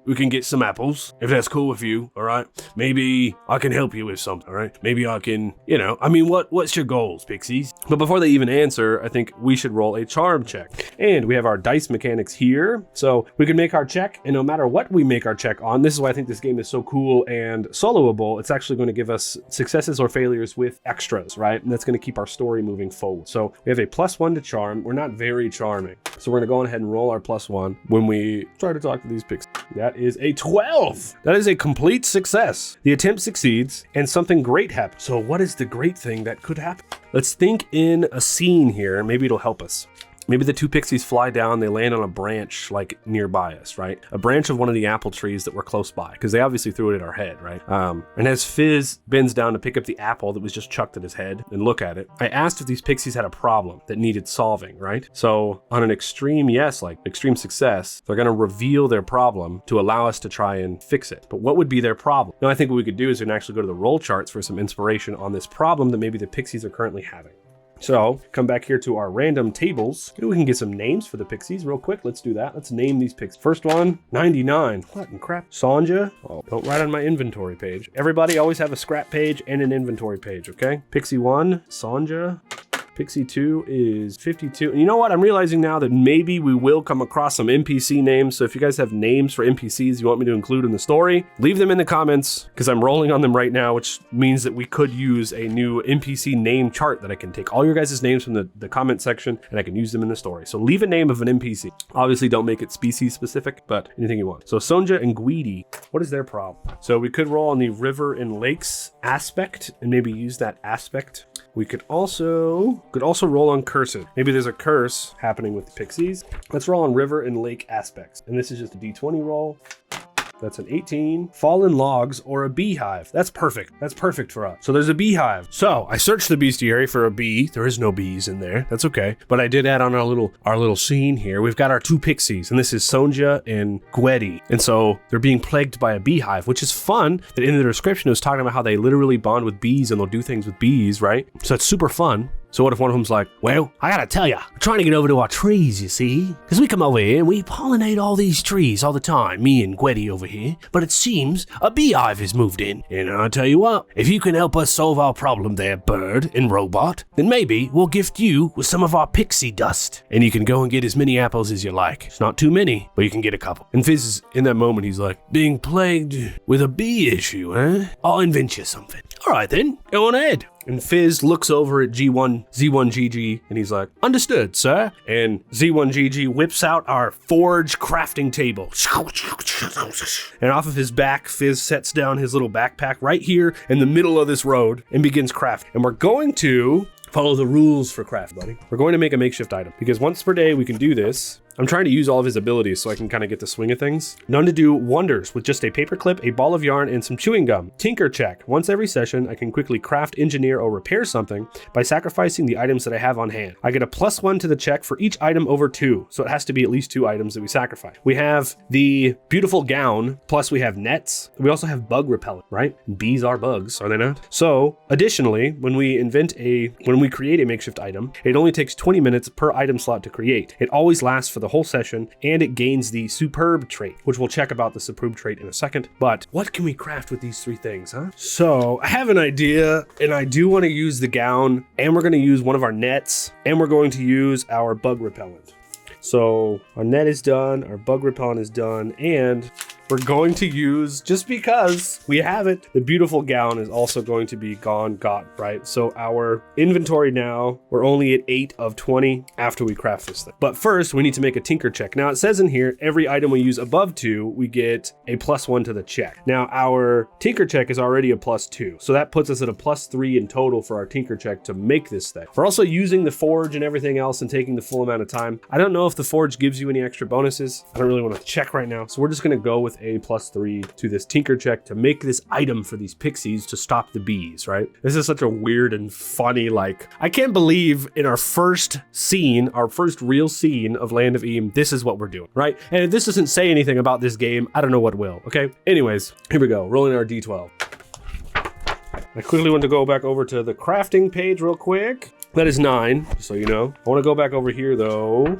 A: we can get some apples, if that's cool with you, all right? Maybe I can help you with something, all right? Maybe I can, what's your goals, pixies? But before they even answer, I think we should roll a charm check. And we have our dice mechanics here, so we can make our check, and no matter what we make our check on, this is why I think this game is so cool and soloable, it's actually going to give us successes or failures with extras, right? And that's going to keep our story moving forward. So we have a +1 to charm. We're not very charming, so we're going to go ahead and roll our +1 when we try to talk to these pixies. That is a 12. That is a complete success. The attempt succeeds and something great happens. So what is the great thing that could happen? Let's think in a scene here. Maybe it'll help us. Maybe the 2 pixies fly down, they land on a branch like nearby us, right? A branch of one of the apple trees that were close by, because they obviously threw it at our head, right? And as Fizz bends down to pick up the apple that was just chucked at his head and look at it, I asked if these pixies had a problem that needed solving, right? So on an extreme yes, like extreme success, they're gonna reveal their problem to allow us to try and fix it. But what would be their problem? Now I think what we could do is we can actually go to the roll charts for some inspiration on this problem that maybe the pixies are currently having. So come back here to our random tables. Maybe we can get some names for the pixies real quick. Let's do that. Let's name these pixies. First one, 99. What in crap? Sonja. Oh, don't write on my inventory page. Everybody always have a scrap page and an inventory page, okay? Pixie 1, Sonja. Pixie 2 is 52. And you know what? I'm realizing now that maybe we will come across some NPC names. So if you guys have names for NPCs you want me to include in the story, leave them in the comments because I'm rolling on them right now, which means that we could use a new NPC name chart that I can take all your guys' names from the comment section and I can use them in the story. So leave a name of an NPC. Obviously don't make it species specific, but anything you want. So Sonja and Guidi, what is their problem? So we could roll on the river and lakes aspect and maybe use that aspect. We could also roll on curses. Maybe there's a curse happening with the pixies. Let's roll on river and lake aspects. And this is just a d20 roll. That's an 18. Fallen logs or a beehive. That's perfect. That's perfect for us. So there's a beehive. So I searched the bestiary for a bee. There is no bees in there. That's okay. But I did add on our little scene here. We've got our two pixies, and this is Sonja and Guedi. And so they're being plagued by a beehive, which is fun. That in the description it was talking about how they literally bond with bees and they'll do things with bees, right? So it's super fun. So what if one of them's like, well, I gotta tell ya, we're trying to get over to our trees, you see? Because we come over here and we pollinate all these trees all the time, me and Guedi over here. But it seems a beehive has moved in. And I'll tell you what, if you can help us solve our problem there, bird and robot, then maybe we'll gift you with some of our pixie dust. And you can go and get as many apples as you like. It's not too many, but you can get a couple. And Fizz, in that moment, he's like, being plagued with a bee issue, huh? I'll invent you something. All right then, go on ahead. And Fizz looks over at Z1GG and he's like, understood, sir. And Z1GG whips out our forge crafting table. And off of his back, Fizz sets down his little backpack right here in the middle of this road and begins crafting. And we're going to follow the rules for craft, buddy. We're going to make a makeshift item because once per day we can do this. I'm trying to use all of his abilities so I can kind of get the swing of things. None to do wonders with just a paper clip, a ball of yarn, and some chewing gum. Tinker check. Once every session, I can quickly craft, engineer, or repair something by sacrificing the items that I have on hand. I get a +1 to the check for each item over 2, so it has to be at least 2 items that we sacrifice. We have the beautiful gown, plus we have nets. We also have bug repellent, right? Bees are bugs, are they not? So, additionally, when we create a makeshift item, it only takes 20 minutes per item slot to create. It always lasts for the whole session, and it gains the superb trait, which we'll check about the superb trait in a second. But what can we craft with these 3 things, huh? So I have an idea, and I do want to use the gown, and we're going to use one of our nets, and we're going to use our bug repellent. So our net is done, our bug repellent is done, and we're going to use, just because we have it, the beautiful gown is also going to be got, right? So our inventory now, we're only at 8 of 20 after we craft this thing. But first, we need to make a tinker check. Now it says in here, every item we use above 2, we get a +1 to the check. Now our tinker check is already a +2. So that puts us at a +3 in total for our tinker check to make this thing. We're also using the forge and everything else and taking the full amount of time. I don't know if the forge gives you any extra bonuses. I don't really want to check right now. So we're just going to go with a +3 to this tinker check to make this item for these pixies to stop the bees, right? This is such a weird and funny, like, I can't believe in our first scene, our first real scene of Land of Eam, this is what we're doing, right? And if this doesn't say anything about this game, I don't know what will, okay? Anyways, here we go, rolling our D12. I quickly want to go back over to the crafting page real quick. That is 9, just so you know. I want to go back over here though,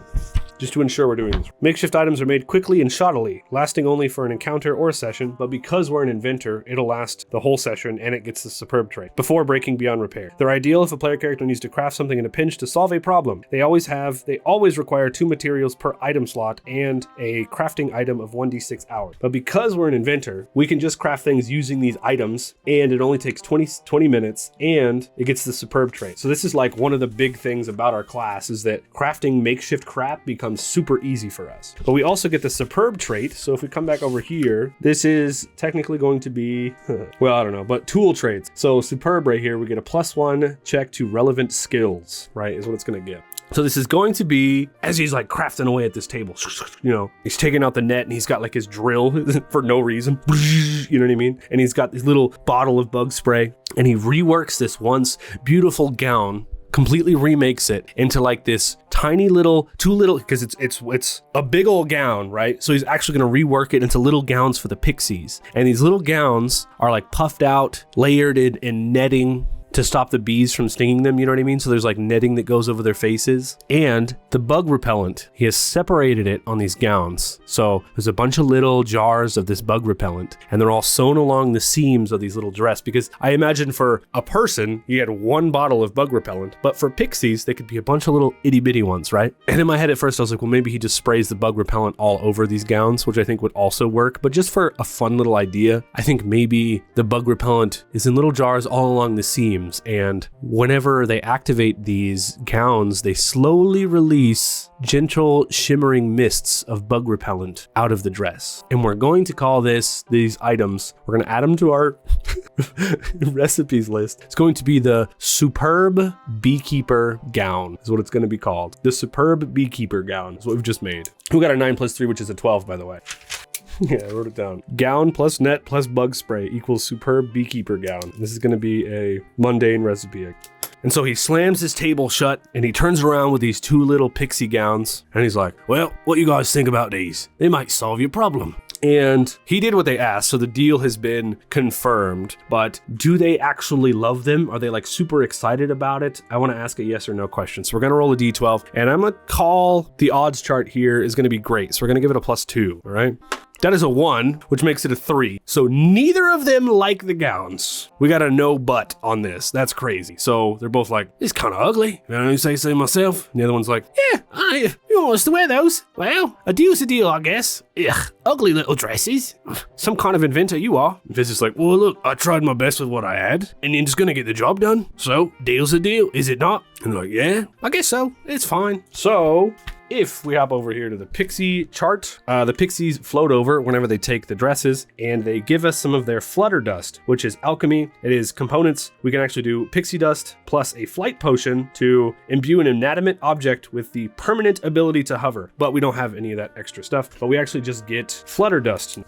A: just to ensure we're doing this. Makeshift items are made quickly and shoddily, lasting only for an encounter or a session, but because we're an inventor, it'll last the whole session and it gets the superb trait, before breaking beyond repair. They're ideal if a player character needs to craft something in a pinch to solve a problem. They always require 2 materials per item slot and a crafting item of 1d6 hours. But because we're an inventor, we can just craft things using these items, and it only takes 20 minutes, and it gets the superb trait. So this is like one of the big things about our class, is that crafting makeshift crap becomes super easy for us. But we also get the superb trait. So if we come back over here, this is technically going to be, well, I don't know, but tool traits. So superb right here, we get a +1 check to relevant skills, right, is what it's going to give. So this is going to be, as he's like crafting away at this table, you know, he's taking out the net and he's got like his drill for no reason, you know what I mean? And he's got this little bottle of bug spray, and he reworks this once beautiful gown, completely remakes it into like this tiny little, because it's a big old gown, right? So he's actually going to rework it into little gowns for the pixies. And these little gowns are like puffed out, layered in netting, to stop the bees from stinging them, you know what I mean? So there's like netting that goes over their faces. And the bug repellent, he has separated it on these gowns. So there's a bunch of little jars of this bug repellent, and they're all sewn along the seams of these little dress, because I imagine for a person, you had one bottle of bug repellent, but for pixies, they could be a bunch of little itty bitty ones, right? And in my head at first, I was like, well, maybe he just sprays the bug repellent all over these gowns, which I think would also work. But just for a fun little idea, I think maybe the bug repellent is in little jars all along the seams. And whenever they activate these gowns, they slowly release gentle shimmering mists of bug repellent out of the dress. And we're going to call these items, we're going to add them to our recipes list. It's going to be the Superb Beekeeper Gown is what it's going to be called. The Superb Beekeeper Gown is what we've just made. We got our 9 plus 3, which is a 12, by the way. Yeah, I wrote it down. Gown plus net plus bug spray equals Superb Beekeeper Gown. This is going to be a mundane recipe. And so he slams his table shut and he turns around with these 2 little pixie gowns and he's like, well, what you guys think about these? They might solve your problem. And he did what they asked, so the deal has been confirmed. But do they actually love them? Are they like super excited about it? I want to ask a yes or no question. So we're going to roll a d12, and I'm going to call the odds chart here is going to be great. So we're going to give it a +2, all right? That is a 1, which makes it a 3. So neither of them like the gowns. We got a no but on this. That's crazy. So they're both like, it's kind of ugly. I don't say so myself. And the other one's like, yeah, you want us to wear those? Well, a deal's a deal, I guess. Ugh, ugly little dresses. Some kind of inventor you are. And Fizz is like, well, look, I tried my best with what I had, and you're just going to get the job done. So deal's a deal, is it not? And they're like, yeah, I guess so. It's fine. So if we hop over here to the pixie chart, the pixies float over whenever they take the dresses, and they give us some of their flutter dust, which is alchemy. It is components. We can actually do pixie dust plus a flight potion to imbue an inanimate object with the permanent ability to hover. But we don't have any of that extra stuff, but we actually just get flutter dust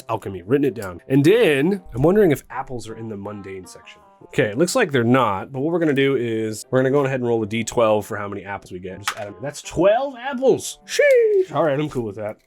A: alchemy, written it down. And then I'm wondering if apples are in the mundane section. Okay, it looks like they're not, but what we're gonna do is we're gonna go ahead and roll a d12 for how many apples we get. Just add them. That's 12 apples. Sheesh. All right, I'm cool with that.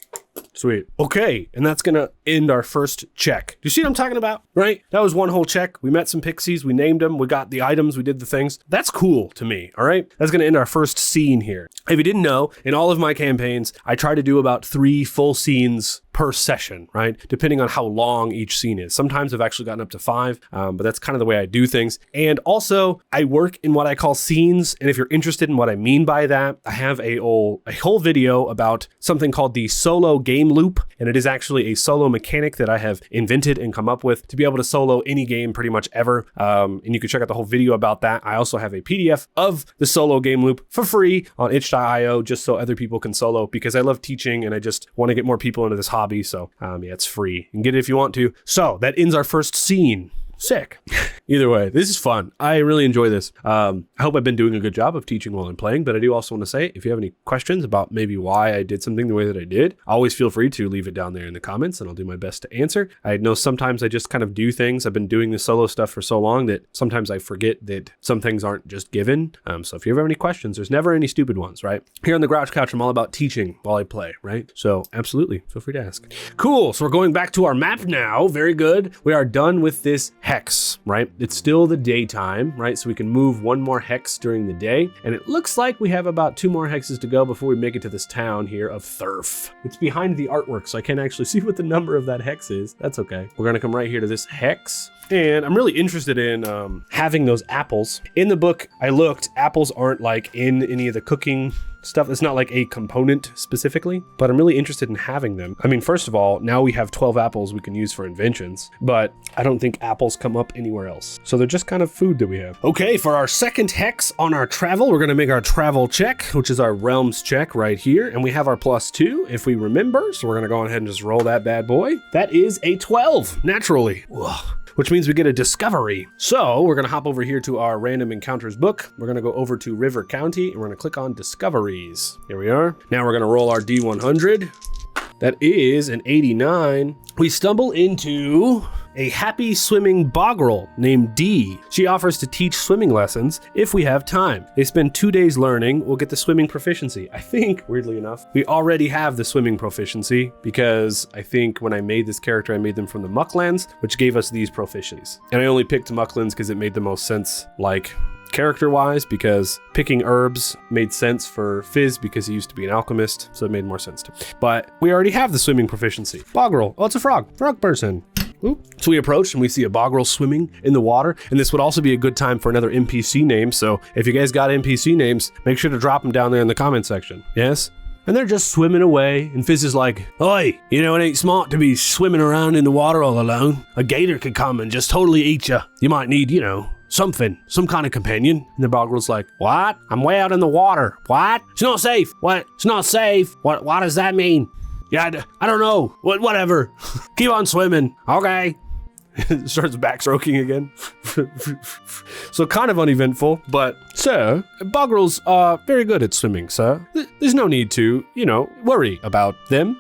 A: Sweet. Okay, and that's gonna end our first check. Do you see what I'm talking about? Right? That was one whole check. We met some pixies, we named them, we got the items, we did the things. That's cool to me, all right? That's gonna end our first scene here. If you didn't know, in all of my campaigns, I try to do about 3 full scenes per session, right? Depending on how long each scene is. Sometimes I've actually gotten up to 5, but that's kind of the way I do things. And also, I work in what I call scenes, and if you're interested in what I mean by that, I have a whole video about something called the solo game loop, and it is actually a solo mechanic that I have invented and come up with to be able to solo any game pretty much ever, and you can check out the whole video about that. I also have a PDF of the solo game loop for free on itch.io just so other people can solo, because I love teaching and I just want to get more people into this hobby. So yeah, it's free. You can get it if you want to. So that ends our first scene. Sick. Either way, this is fun. I really enjoy this. I hope I've been doing a good job of teaching while I'm playing, but I do also want to say, if you have any questions about maybe why I did something the way that I did, always feel free to leave it down there in the comments and I'll do my best to answer. I know sometimes I just kind of do things. I've been doing the solo stuff for so long that sometimes I forget that some things aren't just given. So if you ever have any questions, there's never any stupid ones, right? Here on the Grouch Couch, I'm all about teaching while I play, right? So absolutely, feel free to ask. Cool, so we're going back to our map now. Very good. We are done with this hex, right? It's still the daytime, right? So we can move 1 more hex during the day. And it looks like we have about 2 more hexes to go before we make it to this town here of Thurf. It's behind the artwork, so I can't actually see what the number of that hex is. That's okay. We're gonna come right here to this hex. And I'm really interested in having those apples. In the book, I looked, apples aren't like in any of the cooking stuff. It's not like a component specifically, but I'm really interested in having them. I mean, first of all, now we have 12 apples we can use for inventions, but I don't think apples come up anywhere else. So they're just kind of food that we have. Okay, for our second hex on our travel, we're gonna make our travel check, which is our realms check right here. And we have our +2 if we remember. So we're gonna go ahead and just roll that bad boy. That is a 12, naturally. Whoa. Which means we get a discovery. So we're gonna hop over here to our random encounters book. We're gonna go over to River County and we're gonna click on discoveries. Here we are. Now we're gonna roll our D100. That is an 89. We stumble into a happy swimming bogrel named D. She offers to teach swimming lessons if we have time. They spend 2 days learning, we'll get the swimming proficiency. I think, weirdly enough, we already have the swimming proficiency because I think when I made this character, I made them from the Muklands, which gave us these proficiencies. And I only picked Muklands because it made the most sense, like, character-wise, because picking herbs made sense for Fizz because he used to be an alchemist, so it made more sense to me. But we already have the swimming proficiency. Bogrel, oh, it's a frog person. Oop. So we approach and we see a bogrel swimming in the water, and this would also be a good time for another NPC name, so if you guys got NPC names, make sure to drop them down there in the comment section, yes? And they're just swimming away, and Fizz is like, "Oi, you know, it ain't smart to be swimming around in the water all alone. A gator could come and just totally eat you. You might need, you know, something, some kind of companion." And the bogrel's like, "What? I'm way out in the water. What? It's not safe. What? It's not safe. What does that mean? Yeah, I don't know. Whatever. Keep on swimming. Okay." Starts backstroking again. So kind of uneventful, but sir, bogrels are very good at swimming, sir. There's no need to, you know, worry about them.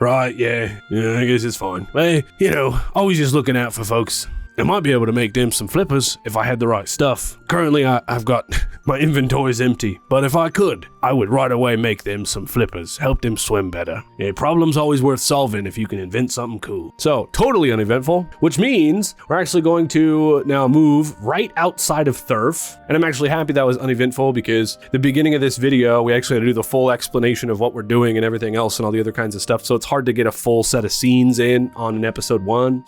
A: Right, yeah, I guess it's fine. Well, you know, always just looking out for folks. I might be able to make them some flippers if I had the right stuff. Currently, I've got, my inventory's empty, but if I could, I would right away make them some flippers, help them swim better. Yeah, problem's always worth solving if you can invent something cool. So, totally uneventful, which means we're actually going to now move right outside of Thurf. And I'm actually happy that was uneventful because the beginning of this video, we actually had to do the full explanation of what we're doing and everything else and all the other kinds of stuff. So it's hard to get a full set of scenes in on an episode 1.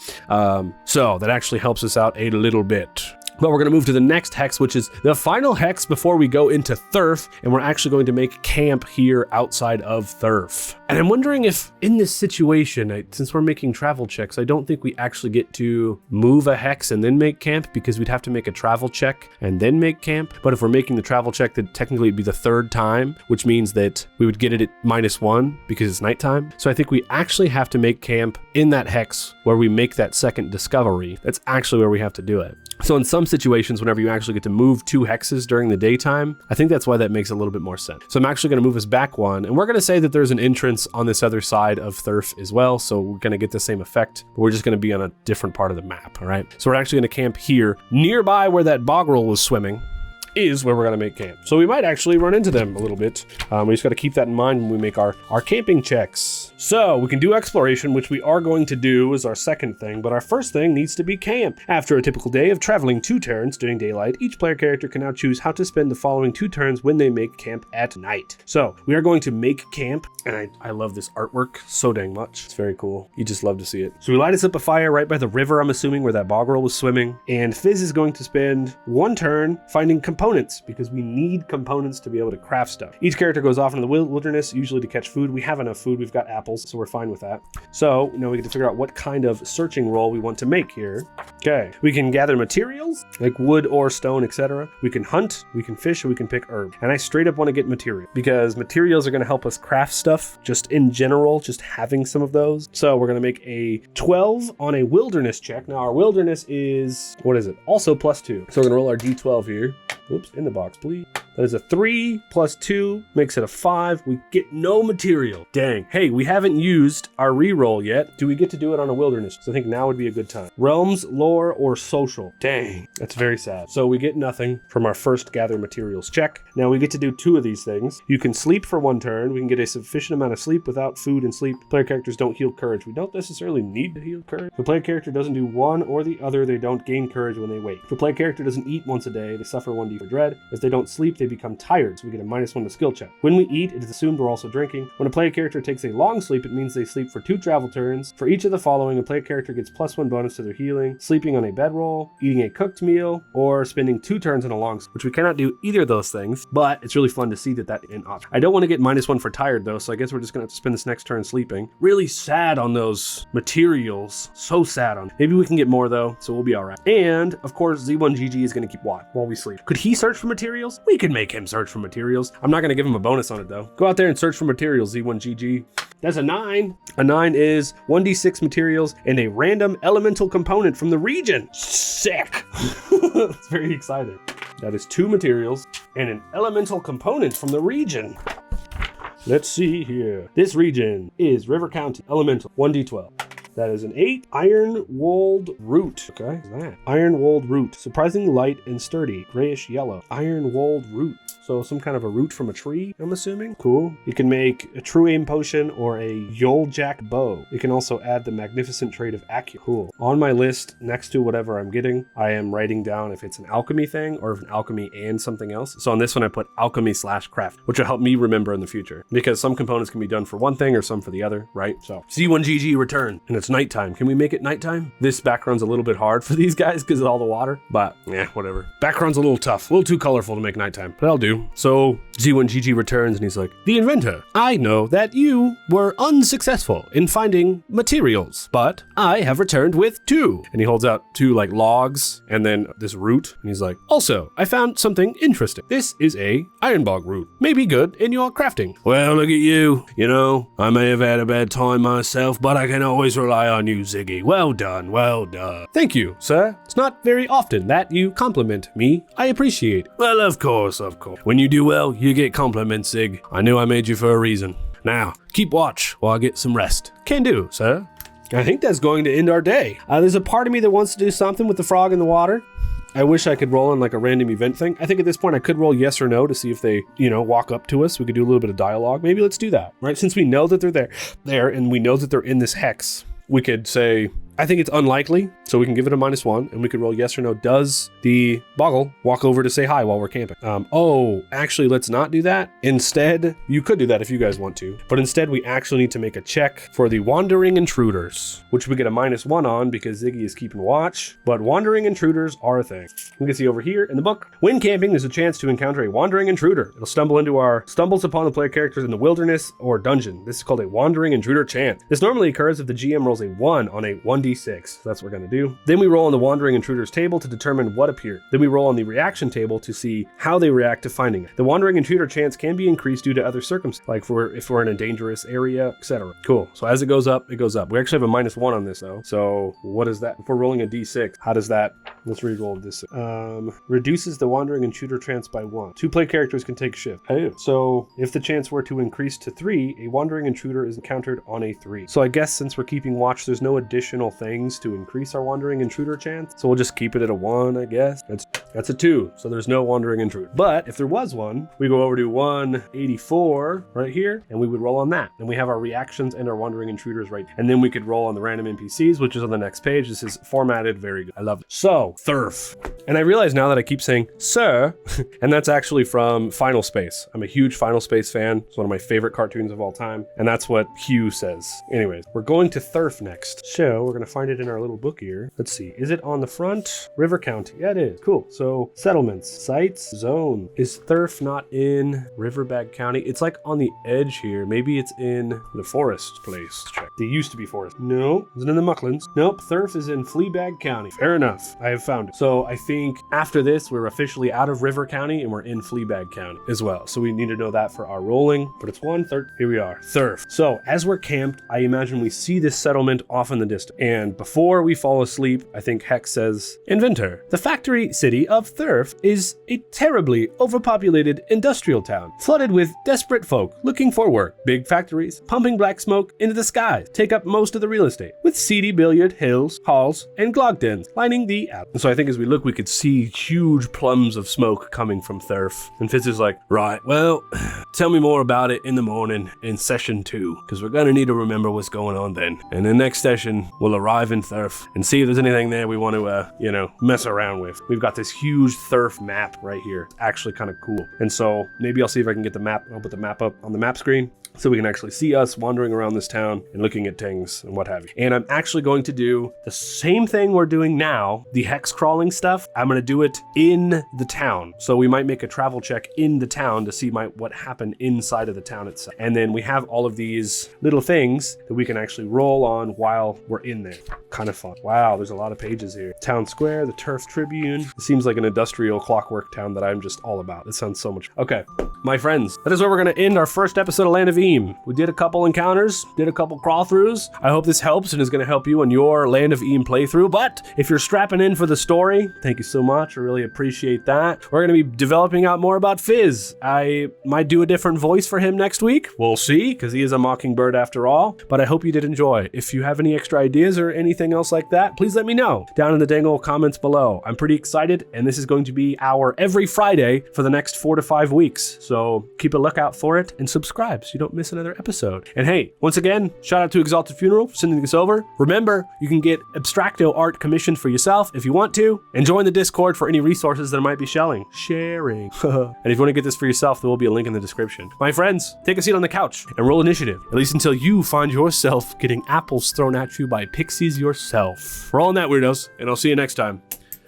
A: So that actually helps us out a little bit. But we're going to move to the next hex, which is the final hex before we go into Thurf, and we're actually going to make camp here outside of Thurf. And I'm wondering if in this situation, since we're making travel checks, I don't think we actually get to move a hex and then make camp because we'd have to make a travel check and then make camp. But if we're making the travel check, then technically it'd be the 3rd time, which means that we would get it at -1 because it's nighttime. So I think we actually have to make camp in that hex where we make that second discovery. That's actually where we have to do it. So in some situations, whenever you actually get to move 2 hexes during the daytime, I think that's why that makes a little bit more sense. So I'm actually going to move us back 1, and we're going to say that there's an entrance on this other side of Thurf as well, so we're going to get the same effect, but we're just going to be on a different part of the map, all right? So we're actually going to camp here, nearby where that bogrel was swimming, is where we're going to make camp. So we might actually run into them a little bit. We just got to keep that in mind when we make our camping checks. So we can do exploration, which we are going to do as our second thing, but our first thing needs to be camp. After a typical day of traveling 2 turns during daylight, each player character can now choose how to spend the following 2 turns when they make camp at night. So we are going to make camp, and I love this artwork so dang much. It's very cool. You just love to see it. So we light us up a fire right by the river, I'm assuming, where that bogrel was swimming, and Fizz is going to spend 1 turn finding components because we need components to be able to craft stuff. Each character goes off into the wilderness, usually to catch food. We have enough food. We've got apples, so we're fine with that. So, you know, we get to figure out what kind of searching roll we want to make here. Okay, we can gather materials like wood or stone, etc. We can hunt, we can fish, and we can pick herb. And I straight up want to get material because materials are going to help us craft stuff just in general, just having some of those. So we're going to make a 12 on a wilderness check. Now our wilderness is, what is it? Also +2. So we're going to roll our D12 here. Whoops, in the box, please. That is a 3 + 2 makes it a 5. We get no material. Dang. Hey, we haven't used our reroll yet. Do we get to do it on a wilderness? So I think now would be a good time. Realms, lore, or social. Dang, that's very sad. So we get nothing from our first gather materials check. Now we get to do 2 of these things. You can sleep for 1 turn. We can get a sufficient amount of sleep without food and sleep. Player characters don't heal courage. We don't necessarily need to heal courage. If a player character doesn't do one or the other, they don't gain courage when they wake. If a player character doesn't eat once a day, they suffer 1d for dread. If they don't sleep, they become tired, so we get a -1 to skill check. When we eat, it is assumed we're also drinking. When a player character takes a long sleep, it means they sleep for 2 travel turns. For each of the following, a player character gets +1 bonus to their healing, sleeping on a bedroll, eating a cooked meal, or spending 2 turns in a long sleep, which we cannot do either of those things, but it's really fun to see that in option. I don't want to get -1 for tired though, so I guess we're just gonna have to spend this next turn sleeping. Really sad on those materials. So sad on. Maybe we can get more though, so we'll be all right. And of course, Z1GG is gonna keep watch while we sleep. Could he search for materials? We could make him search for materials. I'm not gonna give him a bonus on it though. Go out there and search for materials, Z1GG. That's a 9. A 9 is 1d6 materials and a random elemental component from the region. Sick. It's very exciting. That is 2 materials and an elemental component from the region. Let's see here. This region is River County, elemental, 1d12. That is an 8. Iron-wold root. Okay, what's that? Iron-wold root. Surprisingly light and sturdy. Grayish yellow. Iron-wold root. So some kind of a root from a tree, I'm assuming. Cool. You can make a true aim potion or a Yoljak bow. You can also add the magnificent trait of accuracy. Cool. On my list, next to whatever I'm getting, I am writing down if it's an alchemy thing or if an alchemy and something else. So on this one, I put alchemy/craft, which will help me remember in the future because some components can be done for one thing or some for the other, right? So C1GG return and it's nighttime. Can we make it nighttime? This background's a little bit hard for these guys because of all the water, but yeah, whatever. Background's a little tough, a little too colorful to make nighttime, but I'll do. So Z1GG returns and he's like, the inventor, I know that you were unsuccessful in finding materials, but I have returned with 2. And he holds out 2 like logs and then this root. And he's like, also, I found something interesting. This is a ironbog root. May be good in your crafting. Well, look at you. You know, I may have had a bad time myself, but I can always rely on you, Ziggy. Well done, well done. Thank you, sir. It's not very often that you compliment me. I appreciate it. Well, of course, of course. When you do well, you get compliments, Zig. I knew I made you for a reason. Now, keep watch while I get some rest. Can do, sir. I think that's going to end our day. There's a part of me that wants to do something with the frog in the water. I wish I could roll on like a random event thing. I think at this point I could roll yes or no to see if they, walk up to us. We could do a little bit of dialogue. Maybe let's do that, right? Since we know that they're there and we know that they're in this hex, we could say, I think it's unlikely, so we can give it a -1, and we could roll yes or no. Does the Boggle walk over to say hi while we're camping? Actually, let's not do that. Instead, you could do that if you guys want to, but instead we actually need to make a check for the Wandering Intruders, which we get a -1 on because Ziggy is keeping watch, but Wandering Intruders are a thing. You can see over here in the book, when camping, there's a chance to encounter a Wandering Intruder. It'll stumbles upon the player characters in the wilderness or dungeon. This is called a Wandering Intruder chance. This normally occurs if the GM rolls a 1 on a 1d6. So that's what we're going to do. Then we roll on the Wandering Intruders table to determine what appeared. Then we roll on the reaction table to see how they react to finding it. The Wandering Intruder chance can be increased due to other circumstances, like if we're in a dangerous area, etc. Cool. So as it goes up, it goes up. We actually have a -1 on this though. So what is that? If we're rolling a d6, how does that? Let's re-roll this. Reduces the Wandering Intruder chance by 1. 2 play characters can take a shift. Hey. So if the chance were to increase to 3, a Wandering Intruder is encountered on a 3. So I guess since we're keeping watch, there's no additional things to increase our Wandering Intruder chance. So we'll just keep it at a 1, I guess. That's a 2. So there's no Wandering Intruder. But if there was one, we go over to 184 right here, and we would roll on that. And we have our reactions and our Wandering Intruders right. And then we could roll on the random NPCs, which is on the next page. This is formatted very good. I love it. So, Thurf. And I realize now that I keep saying, sir, and that's actually from Final Space. I'm a huge Final Space fan. It's one of my favorite cartoons of all time. And that's what Hugh says. Anyways, we're going to Thurf next. So we're going to find it in our little book here. Let's see. Is it on the front? River County. Yeah, it is. Cool. So settlements, sites, zone. Is Thurf not in Riverbag County? It's like on the edge here. Maybe it's in the forest place. Let's check. They used to be forest. No. Is it in the Muklands? Nope. Thurf is in Fleabag County. Fair enough. I have found it. So I think after this, we're officially out of River County and we're in Fleabag County as well. So we need to know that for our rolling, but it's 1/3. Here we are. Thurf. So as we're camped, I imagine we see this settlement off in the distance. And before we fall asleep, I think Hex says, Inventor, the factory city of Thurf is a terribly overpopulated industrial town, flooded with desperate folk looking for work. Big factories, pumping black smoke into the skies, take up most of the real estate, with seedy billiard hills, halls, and glog dens lining the alley. And so I think as we look, we could see huge plumes of smoke coming from Thurf. And Fitz is like, right, well, tell me more about it in the morning in session 2, because we're going to need to remember what's going on then. And the next session, we'll arrive in Thurf and see if there's anything there we want to, mess around with. We've got this huge Thurf map right here. It's actually kind of cool. And so maybe I'll see if I can get the map. I'll put the map up on the map screen so we can actually see us wandering around this town and looking at things and what have you. And I'm actually going to do the same thing we're doing now, the hex crawling stuff. I'm going to do it in the town. So we might make a travel check in the town to see what happened inside of the town itself. And then we have all of these little things that we can actually roll on while we're in there. Kind of fun. Wow, there's a lot of pages here. Town Square, the Turf Tribune. It seems like an industrial clockwork town that I'm just all about. It sounds so much. Okay, my friends, that is where we're going to end our first episode of Land of Eam. We did a couple encounters, did a couple crawl throughs. I hope this helps and is going to help you in your Land of Eam playthrough. But if you're strapping in for for the story. Thank you so much. I really appreciate that. We're going to be developing out more about Fizz. I might do a different voice for him next week. We'll see, because he is a mockingbird after all. But I hope you did enjoy. If you have any extra ideas or anything else like that, please let me know down in the dang old comments below. I'm pretty excited, and this is going to be our every Friday for the next 4 to 5 weeks. So keep a lookout for it and subscribe so you don't miss another episode. And hey, once again, shout out to Exalted Funeral for sending this over. Remember, you can get Abstracto art commissioned for yourself if you want to, and join the Discord for any resources that I might be sharing. And if you want to get this for yourself, there will be a link in the description. My friends, take a seat on the couch and roll initiative, at least until you find yourself getting apples thrown at you by pixies yourself. Roll on that, weirdos, and I'll see you next time.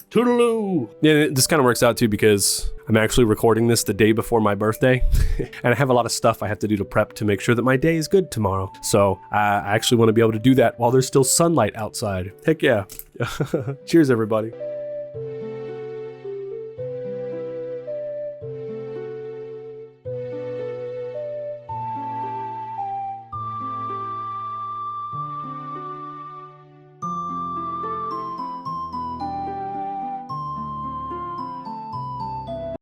A: Toodaloo! Yeah, this kind of works out too because I'm actually recording this the day before my birthday, and I have a lot of stuff I have to do to prep to make sure that my day is good tomorrow. So I actually want to be able to do that while there's still sunlight outside. Heck yeah. Cheers, everybody.